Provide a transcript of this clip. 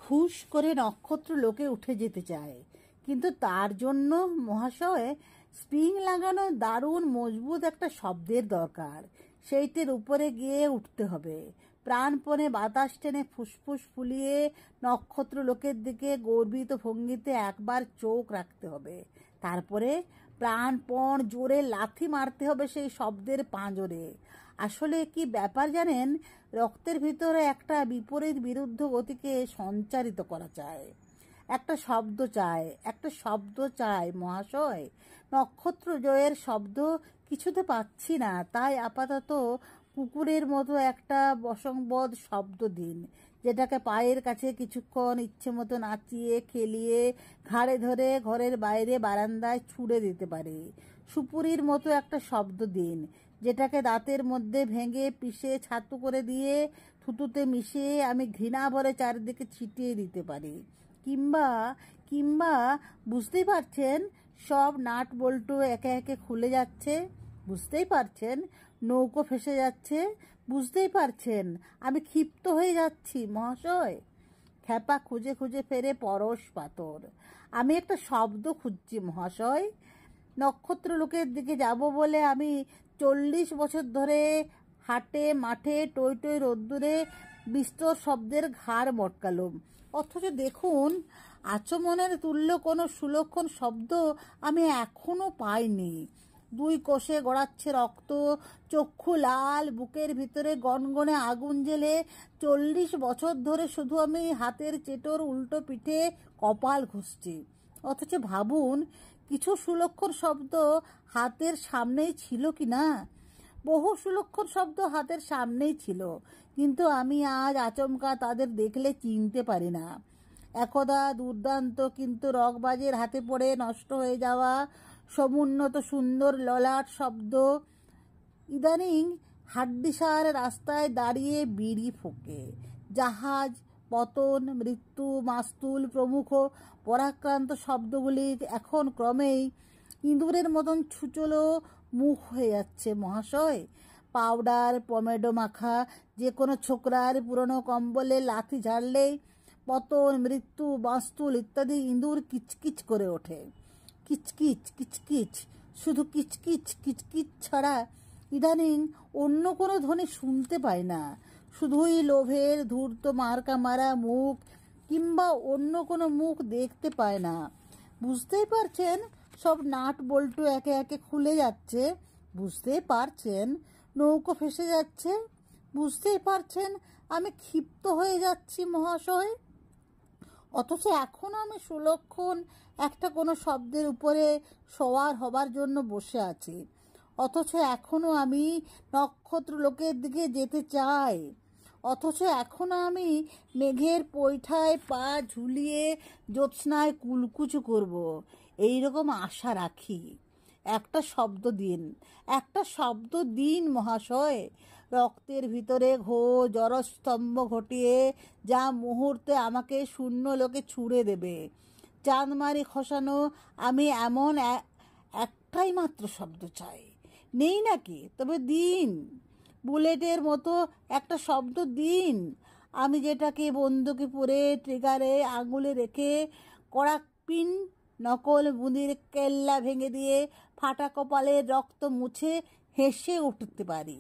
হুশ করে নক্ষত্র লোকে উঠে যেতে চায়, কিন্তু তার জন্য মহাশয় স্প্রিং লাগানো দারুণ মজবুত একটা শব্দের দরকার। সেইটির উপরে গিয়ে উঠতে হবে। প্রাণপণে বাতাস টেনে ফুসফুস ফুলিয়ে নক্ষত্র লোকের দিকে গর্বিত ভঙ্গিতে একবার চোখ রাখতে হবে। তারপরে প্রাণপণ জোরে লাথি মারতে হবে সেই শব্দের পাঁজরে। আসলে কি ব্যাপার জানেন, রক্তের ভিতরে একটা বিপরীত বিরুদ্ধ গতিকে সঞ্চারিত করা চায়। একটা শব্দ চায় মহাশয়। নক্ষত্র জয়ের শব্দ কিছুতে পাচ্ছি না, তাই আপাতত কুকুরের মতো একটা বশংবদ শব্দ দিন, যেটাকে পায়ের কাছে কিছুক্ষণ ইচ্ছে মতো নাচিয়ে খেলিয়ে ঘাড়ে ধরে ঘরের বাইরে বারান্দায় ছুঁড়ে দিতে পারে। সুপুরির মতো একটা শব্দ দিন, যেটাকে দাঁতের মধ্যে ভেঙে পিষে ছাতু করে দিয়ে থুতুতে মিশিয়ে আমি ঘৃণা ভরে চারিদিকে ছিটিয়ে দিতে পারি। কিংবা বুঝতেই পারছেন, সব নাট বল্টু একে একে খুলে যাচ্ছে, বুঝতেই পারছেন, নৌকো ফেসে যাচ্ছে, বুঝতেই পারছেন, আমি ক্ষিপ্ত হয়ে যাচ্ছি মহাশয়। খ্যাপা খুঁজে খুঁজে ফেরে পরশ পাথর। আমি একটা শব্দ খুঁজছি মহাশয়। নক্ষত্র লোকের দিকে যাব বলে আমি 40 বছর ধরে হাটে মাঠে টই টই রোদ্দুরে বিস্তর শব্দের ঘাড় মটকালুম, অথচ দেখুন আচমনের তুল্য কোনো সুলক্ষণ শব্দ আমি এখনো পাইনি। 2 কোষে গড়াচ্ছে রক্ত, চক্ষু লাল, বুকের ভিতরে গনগনে আগুন জ্বেলে 40 বছর ধরে শুধু আমি হাতের চেটোর উল্টো পিঠে কপাল ঘষছি। অথচ ভাবুন, কিছু সুলক্ষণ শব্দ হাতের সামনেই ছিল কি না? বহু সুলক্ষণ শব্দ হাতের সামনেই ছিল, কিন্তু আমি আজ আচমকা তাদের দেখলে চিনতে পারি না। একদা দুর্দান্ত কিন্তু রকবাজের হাতে পড়ে নষ্ট হয়ে যাওয়া সমুন্নত সুন্দর ললাট শব্দ ইদানিং হাড্ডিসার রাস্তায় দাঁড়িয়ে বিড়ি ফোঁকে। জাহাজ, পতন, মৃত্যু, মাস্তুল প্রমুখ পরাক্রান্ত শব্দগুলি এখন ক্রমেই ইঁদুরের মতন ছুচলো মুখ হয়ে যাচ্ছে মহাশয়। পাউডার পমেডো মাখা যে কোনো ছোকরার পুরনো কম্বলে লাথি ঝাড়লেই পতন, মৃত্যু, মাস্তুল ইত্যাদি ইঁদুর কিচকিচ করে ওঠে। কিচকিচ কিচকিচ, শুধু কিচকিচ কিচকিচ ছাড়া ইদানিং অন্য কোনো ধ্বনি শুনতে পাই না। শুধুই লোভের ধূর্ত মার্কা মারা মুখ, কিংবা অন্য কোনো মুখ দেখতে পায় না। বুঝতেই পারছেন, সব নাট বল্টু একে একে খুলে যাচ্ছে, বুঝতেই পারছেন, নৌকো ফেসে যাচ্ছে, বুঝতেই পারছেন, আমি ক্ষিপ্ত হয়ে যাচ্ছি মহাশয়। অথচ এখনো আমি সুলক্ষণ একটা কোনো শব্দের উপরে সওয়ার হবার জন্য বসে আছি। অথচ এখনো আমি নক্ষত্র লোকের দিকে যেতে চাই। অথচ এখনো আমি মেঘের পৈঠায় পা ঝুলিয়ে জ্যোৎস্নায় কুলকুচু করব, এইরকম আশা রাখি। একটা শব্দ দিন মহাশয়। রক্তের ভিতরে জরস্তম্ভ ঘটিয়ে যা মুহূর্তে আমাকে শূন্য লোকে ছুঁড়ে দেবে। চাঁদমারি খসানো আমি এমন একটাই মাত্র শব্দ চাই। নেই নাকি? তবে দিন। বুলেটের মতো একটা শব্দ দিন, আমি যেটাকে বন্দুকে পুরে ট্রিগারে আঙুলে রেখে কড়াকপিন নকল বুঁদির কেল্লা ভেঙে দিয়ে ফাটা কপালের রক্ত মুছে হেসে উঠতে পারি।